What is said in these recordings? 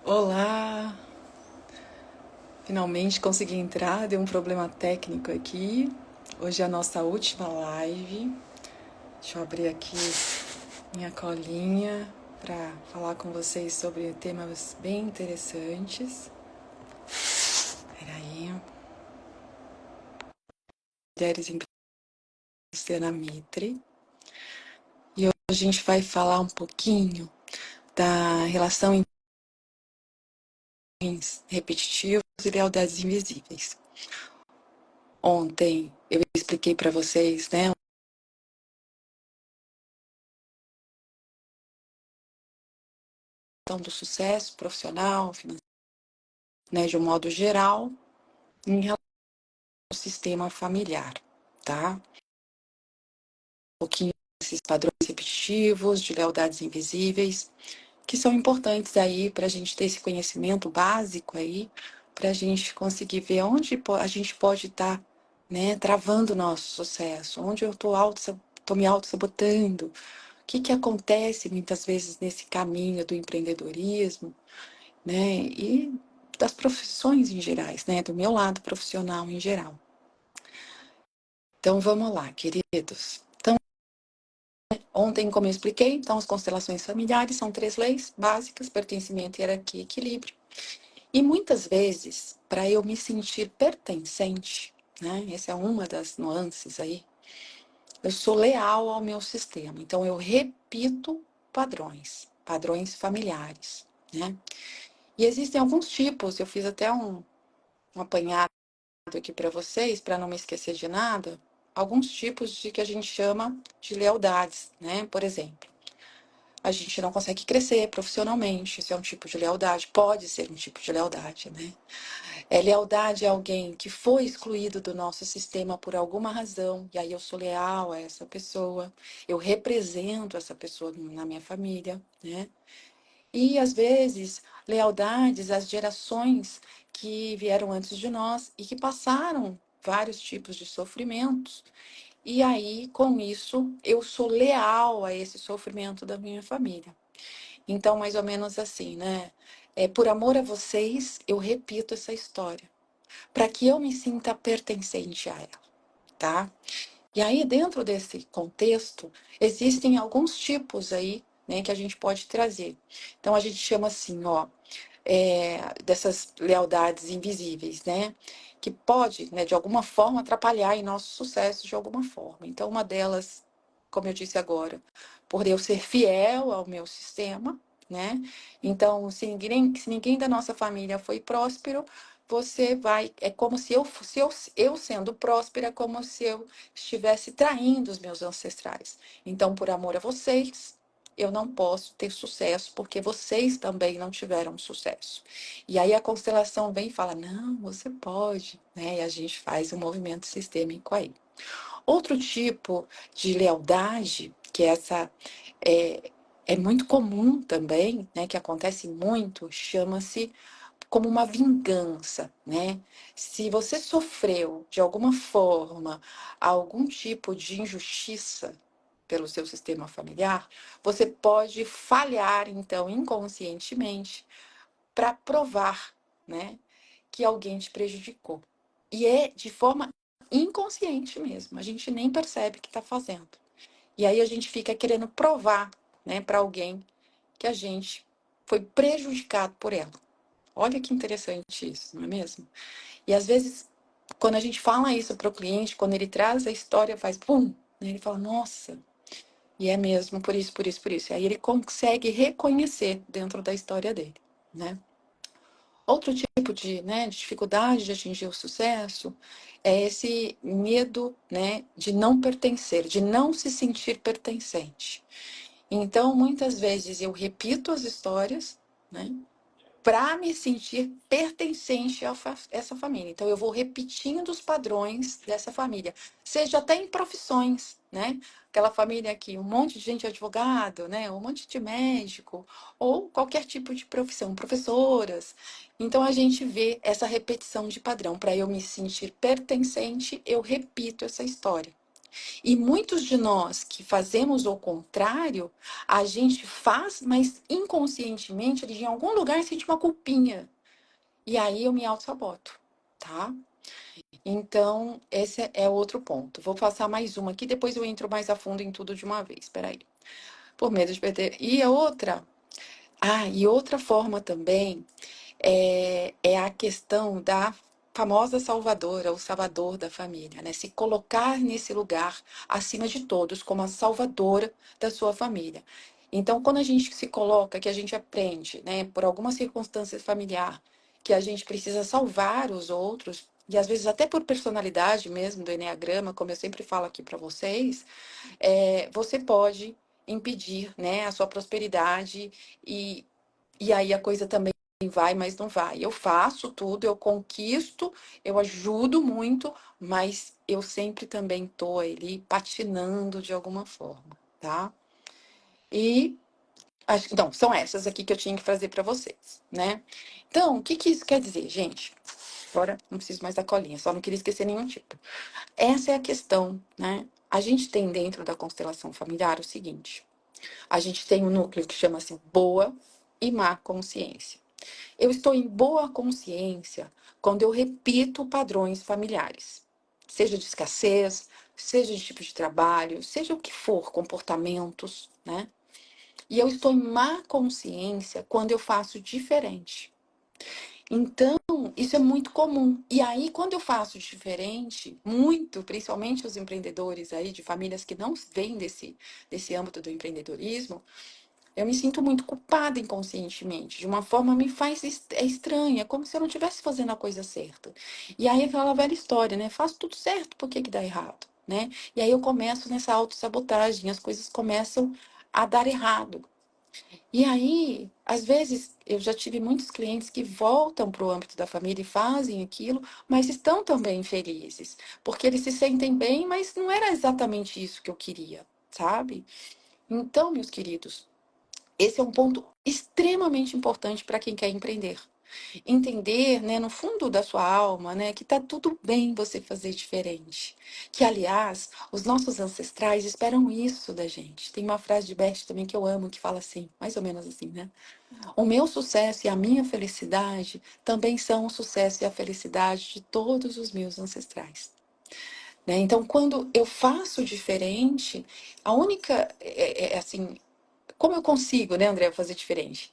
Olá! Finalmente consegui entrar, deu um problema técnico aqui. Hoje é a nossa última live. Deixa eu abrir aqui minha colinha para falar com vocês sobre temas bem interessantes. Peraí. Mulheres em Cristiana Mitre. E hoje a gente vai falar um pouquinho da relação entre repetitivos e lealdades invisíveis. Ontem eu expliquei para vocês, né, do sucesso profissional, financeiro, né, de um modo geral, em relação ao sistema familiar, tá? Um pouquinho desses padrões repetitivos, de lealdades invisíveis, que são importantes aí para a gente ter esse conhecimento básico aí, para a gente conseguir ver onde a gente pode estar, né, travando o nosso sucesso, onde eu estou me auto-sabotando, o que acontece muitas vezes nesse caminho do empreendedorismo, né, e das profissões em gerais, né, do meu lado profissional em geral. Então vamos lá, queridos. Então, ontem, como eu expliquei, então as constelações familiares são 3 leis básicas: pertencimento, hierarquia e equilíbrio. E muitas vezes, para eu me sentir pertencente, né, essa é uma das nuances aí, eu sou leal ao meu sistema. Então eu repito padrões familiares, né? E existem alguns tipos, eu fiz até um apanhado aqui para vocês, para não me esquecer de nada, alguns tipos de que a gente chama de lealdades, né? Por exemplo, a gente não consegue crescer profissionalmente, isso é um tipo de lealdade, pode ser um tipo de lealdade, né? Lealdade a alguém que foi excluído do nosso sistema por alguma razão, e aí eu sou leal a essa pessoa, eu represento essa pessoa na minha família, né? E, às vezes, lealdades às gerações que vieram antes de nós e que passaram vários tipos de sofrimentos. E aí, com isso, eu sou leal a esse sofrimento da minha família. Então, mais ou menos assim, né? Por amor a vocês, eu repito essa história, para que eu me sinta pertencente a ela, tá? E aí, dentro desse contexto, existem alguns tipos aí, né, que a gente pode trazer. Então, a gente chama assim, ó, dessas lealdades invisíveis, né, que pode, né, de alguma forma, atrapalhar em nosso sucesso de alguma forma. Então, uma delas, como eu disse agora, por eu ser fiel ao meu sistema, né, então, se ninguém da nossa família foi próspero, você vai, é como se eu sendo próspera, é como se eu estivesse traindo os meus ancestrais. Então, por amor a vocês, eu não posso ter sucesso, porque vocês também não tiveram sucesso. E aí a constelação vem e fala, não, você pode, né? E a gente faz um movimento sistêmico aí. Outro tipo de lealdade, que essa é muito comum também, né? Que acontece muito, chama-se como uma vingança, né? Se você sofreu de alguma forma algum tipo de injustiça pelo seu sistema familiar, você pode falhar então inconscientemente para provar, né, que alguém te prejudicou. E é de forma inconsciente mesmo, a gente nem percebe que está fazendo. E aí a gente fica querendo provar, né, para alguém que a gente foi prejudicado por ela. Olha que interessante isso, não é mesmo? E às vezes, quando a gente fala isso para o cliente, quando ele traz a história, faz pum, né? Ele fala, nossa, e é mesmo, por isso, por isso, por isso. E aí ele consegue reconhecer dentro da história dele, né? Outro tipo de, né, de dificuldade de atingir o sucesso é esse medo, né, de não pertencer, de não se sentir pertencente. Então, muitas vezes eu repito as histórias, né, para me sentir pertencente a essa família. Então, eu vou repetindo os padrões dessa família, seja até em profissões, né? Aquela família aqui, um monte de gente advogado, né? Um monte de médico, ou qualquer tipo de profissão, professoras. Então, a gente vê essa repetição de padrão. Para eu me sentir pertencente, eu repito essa história. E muitos de nós que fazemos o contrário, a gente faz, mas inconscientemente, em algum lugar sente uma culpinha. E aí eu me auto-saboto, tá? Então, esse é outro ponto. Vou passar mais uma aqui, depois eu entro mais a fundo em tudo de uma vez. Espera aí. Por medo de perder. E a outra... e outra forma também é a questão da famosa salvadora, o salvador da família, né? Se colocar nesse lugar acima de todos, como a salvadora da sua família. Então, quando a gente se coloca, que a gente aprende, né, por alguma circunstância familiar, que a gente precisa salvar os outros, e às vezes até por personalidade mesmo do enneagrama, como eu sempre falo aqui para vocês, você pode impedir, né, a sua prosperidade e aí a coisa também vai, mas não vai. Eu faço tudo, eu conquisto, eu ajudo muito, mas eu sempre também estou ali patinando de alguma forma, tá? E então, são essas aqui que eu tinha que fazer para vocês, né? Então, o que que isso quer dizer, gente? Agora não preciso mais da colinha, só não queria esquecer nenhum tipo. Essa é a questão, né? A gente tem dentro da constelação familiar o seguinte: a gente tem um núcleo que chama-se boa e má consciência. Eu estou em boa consciência quando eu repito padrões familiares, seja de escassez, seja de tipo de trabalho, seja o que for, comportamentos, né? E eu estou em má consciência quando eu faço diferente. Então, isso é muito comum. E aí, quando eu faço diferente, muito, principalmente os empreendedores aí de famílias que não vêm desse âmbito do empreendedorismo, eu me sinto muito culpada inconscientemente. De uma forma me faz estranha, como se eu não estivesse fazendo a coisa certa. E aí aquela velha história, né? Faço tudo certo, por que que dá errado, né? E aí eu começo nessa autossabotagem, as coisas começam a dar errado. E aí, às vezes, eu já tive muitos clientes que voltam para o âmbito da família e fazem aquilo, mas estão também felizes, porque eles se sentem bem, mas não era exatamente isso que eu queria, sabe? Então, meus queridos, esse é um ponto extremamente importante para quem quer empreender. Entender, né, no fundo da sua alma, né, que tá tudo bem você fazer diferente. Que, aliás, os nossos ancestrais esperam isso da gente. Tem uma frase de Bert também que eu amo, que fala assim, mais ou menos assim, né? O meu sucesso e a minha felicidade também são o sucesso e a felicidade de todos os meus ancestrais. Né? Então, quando eu faço diferente, a única, assim, como eu consigo, né, André, fazer diferente?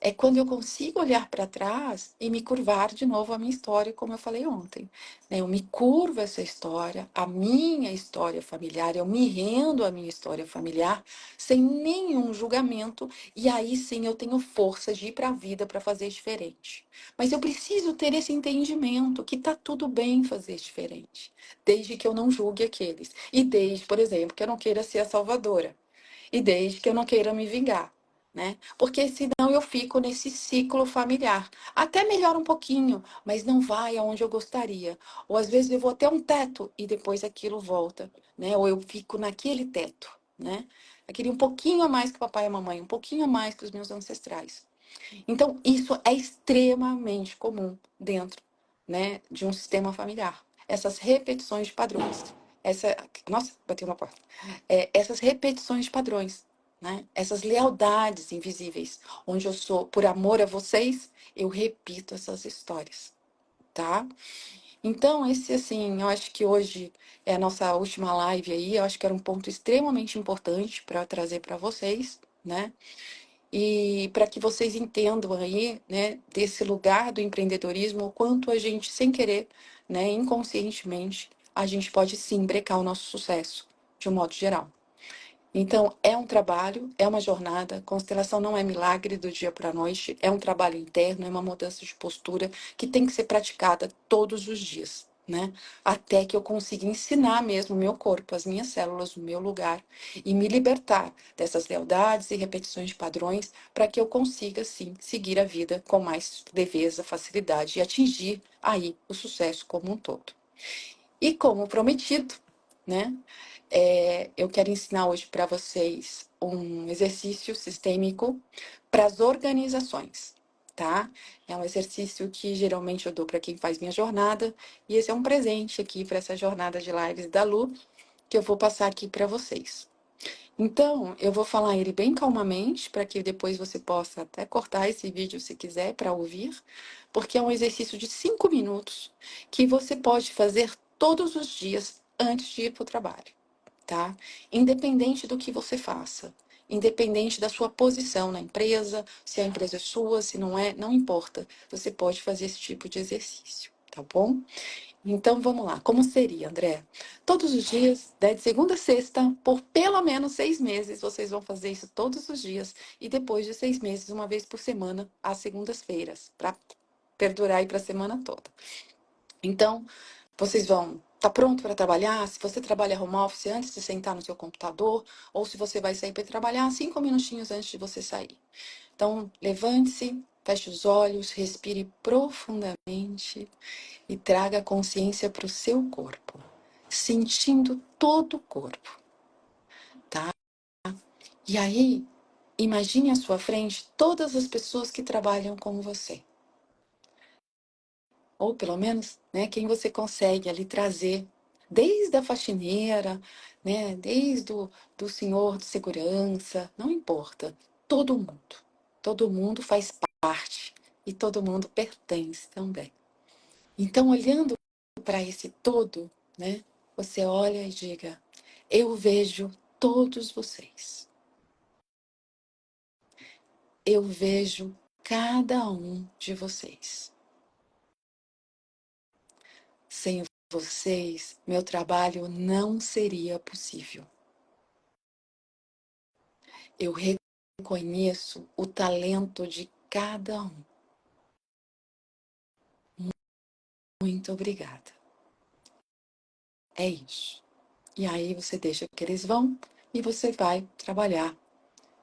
É quando eu consigo olhar para trás e me curvar de novo a minha história, como eu falei ontem. Né? Eu me curvo essa história, a minha história familiar, eu me rendo à minha história familiar sem nenhum julgamento, e aí sim eu tenho força de ir para a vida para fazer diferente. Mas eu preciso ter esse entendimento que tá tudo bem fazer diferente, desde que eu não julgue aqueles. E desde, por exemplo, que eu não queira ser a salvadora. E desde que eu não queira me vingar, né? Porque senão eu fico nesse ciclo familiar. Até melhora um pouquinho, mas não vai aonde eu gostaria. Ou às vezes eu vou até um teto e depois aquilo volta, né? Ou eu fico naquele teto, né? Eu queria um pouquinho a mais que o papai e a mamãe, um pouquinho a mais que os meus ancestrais. Então, isso é extremamente comum dentro, né, de um sistema familiar. Essas repetições de padrões. Nossa, bateu na porta. Essas repetições de padrões, né? Essas lealdades invisíveis, onde eu sou, por amor a vocês, eu repito essas histórias, tá? Então, esse, assim, eu acho que hoje é a nossa última live aí, eu acho que era um ponto extremamente importante para trazer para vocês, né? E para que vocês entendam aí, né, desse lugar do empreendedorismo, o quanto a gente, sem querer, né, inconscientemente, a gente pode sim brecar o nosso sucesso, de um modo geral. Então, é um trabalho, é uma jornada. Constelação não é milagre do dia para a noite, é um trabalho interno, é uma mudança de postura que tem que ser praticada todos os dias, né? Até que eu consiga ensinar mesmo o meu corpo, as minhas células, o meu lugar e me libertar dessas lealdades e repetições de padrões para que eu consiga, sim, seguir a vida com mais leveza, facilidade e atingir aí o sucesso como um todo. E como prometido, né? Eu quero ensinar hoje para vocês um exercício sistêmico para as organizações, tá? É um exercício que geralmente eu dou para quem faz minha jornada, e esse é um presente aqui para essa jornada de lives da Lu, que eu vou passar aqui para vocês. Então, eu vou falar ele bem calmamente, para que depois você possa até cortar esse vídeo se quiser para ouvir, porque é um exercício de 5 minutos que você pode fazer todos os dias antes de ir para o trabalho, tá? Independente do que você faça, independente da sua posição na empresa, se a empresa é sua, se não é, não importa. Você pode fazer esse tipo de exercício, tá bom? Então vamos lá. Como seria, André? Todos os dias, de segunda a sexta, por pelo menos 6 meses, vocês vão fazer isso todos os dias. E depois de 6 meses, uma vez por semana, às segundas-feiras, para perdurar aí para a semana toda. Então, vocês vão estar pronto para trabalhar? Se você trabalha home office antes de sentar no seu computador, ou se você vai sair para trabalhar 5 minutinhos antes de você sair. Então, levante-se, feche os olhos, respire profundamente e traga a consciência para o seu corpo, sentindo todo o corpo, tá? E aí, imagine à sua frente todas as pessoas que trabalham com você. Ou pelo menos, né, quem você consegue ali trazer, desde a faxineira, né, desde do senhor de segurança, não importa, todo mundo. Todo mundo faz parte e todo mundo pertence também. Então, olhando para esse todo, né, você olha e diga: eu vejo todos vocês. Eu vejo cada um de vocês. Sem vocês, meu trabalho não seria possível. Eu reconheço o talento de cada um. Muito obrigada. É isso. E aí você deixa que eles vão e você vai trabalhar.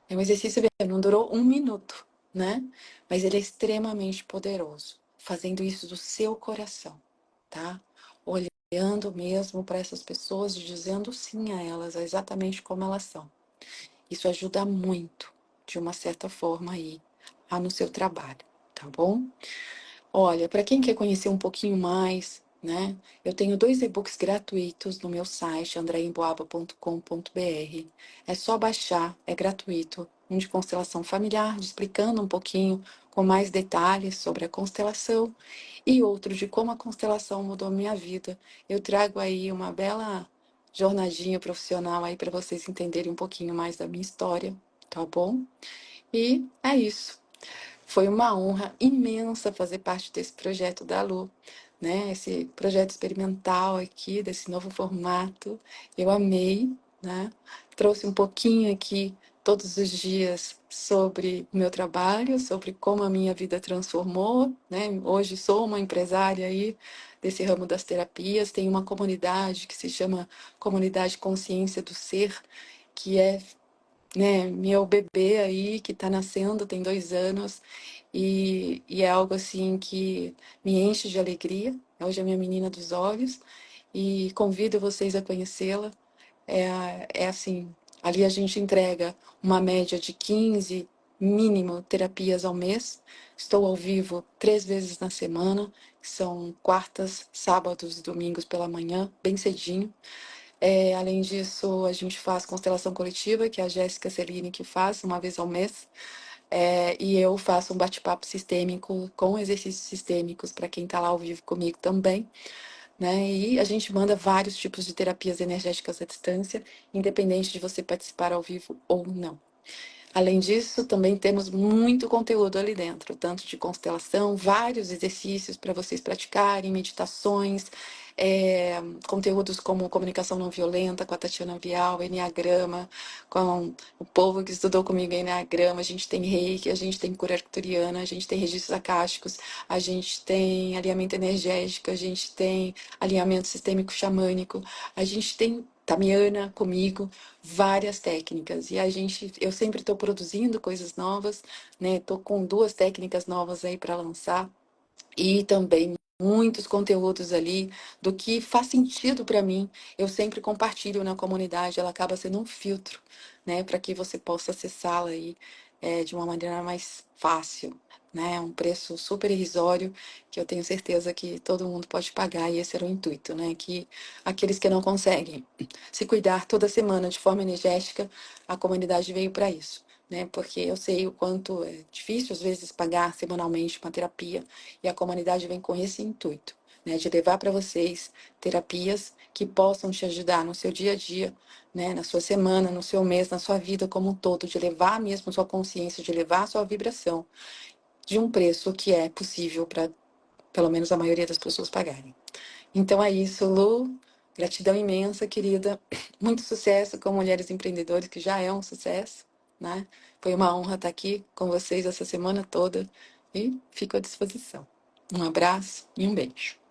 É um exercício, não durou 1 minuto, né? Mas ele é extremamente poderoso, fazendo isso do seu coração, tá? Olhando mesmo para essas pessoas e dizendo sim a elas, exatamente como elas são. Isso ajuda muito, de uma certa forma aí, no seu trabalho, tá bom? Olha, para quem quer conhecer um pouquinho mais, né? Eu tenho 2 e-books gratuitos no meu site, andreemboaba.com.br. É só baixar, é gratuito. Um de constelação familiar, explicando um pouquinho com mais detalhes sobre a constelação, e outro de como a constelação mudou minha vida. Eu trago aí uma bela jornadinha profissional aí para vocês entenderem um pouquinho mais da minha história, tá bom? E é isso. Foi uma honra imensa fazer parte desse projeto da Lu, né? Esse projeto experimental aqui, desse novo formato. Eu amei, né? Trouxe um pouquinho aqui todos os dias sobre o meu trabalho, sobre como a minha vida transformou, né? Hoje sou uma empresária aí desse ramo das terapias, tenho uma comunidade que se chama Comunidade Consciência do Ser, que é, né, meu bebê aí que está nascendo, tem 2 anos, e é algo assim que me enche de alegria. Hoje é a minha menina dos olhos e convido vocês a conhecê-la. É assim, ali a gente entrega uma média de 15 mínimo terapias ao mês. Estou ao vivo 3 vezes na semana, são quartas, sábados e domingos pela manhã, bem cedinho. Além disso, a gente faz constelação coletiva, que é a Jéssica Celine que faz, uma vez ao mês. E eu faço um bate-papo sistêmico com exercícios sistêmicos para quem está lá ao vivo comigo também, né? E a gente manda vários tipos de terapias energéticas à distância, independente de você participar ao vivo ou não. Além disso, também temos muito conteúdo ali dentro, tanto de constelação, vários exercícios para vocês praticarem, meditações, conteúdos como comunicação não violenta com a Tatiana Vial, Enneagrama, com o povo que estudou comigo em Enneagrama, a gente tem Reiki, a gente tem cura arcturiana, a gente tem registros acásticos, a gente tem alinhamento energético, a gente tem alinhamento sistêmico xamânico, a gente tem Tamiana comigo, várias técnicas. E eu sempre estou produzindo coisas novas, né? Estou com 2 técnicas novas aí para lançar e também muitos conteúdos ali do que faz sentido para mim. Eu sempre compartilho na comunidade, ela acaba sendo um filtro, né, para que você possa acessá-la aí de uma maneira mais fácil, né? Um preço super irrisório que eu tenho certeza que todo mundo pode pagar, e esse era o intuito, né? Que aqueles que não conseguem se cuidar toda semana de forma energética, a comunidade veio para isso, né? Porque eu sei o quanto é difícil às vezes pagar semanalmente uma terapia, e a comunidade vem com esse intuito, né? De levar para vocês terapias que possam te ajudar no seu dia a dia, né, na sua semana, no seu mês, na sua vida como um todo, de levar mesmo sua consciência, de levar a sua vibração de um preço que é possível para, pelo menos, a maioria das pessoas pagarem. Então é isso, Lu. Gratidão imensa, querida. Muito sucesso com Mulheres Empreendedoras, que já é um sucesso, né? Foi uma honra estar aqui com vocês essa semana toda e fico à disposição. Um abraço e um beijo.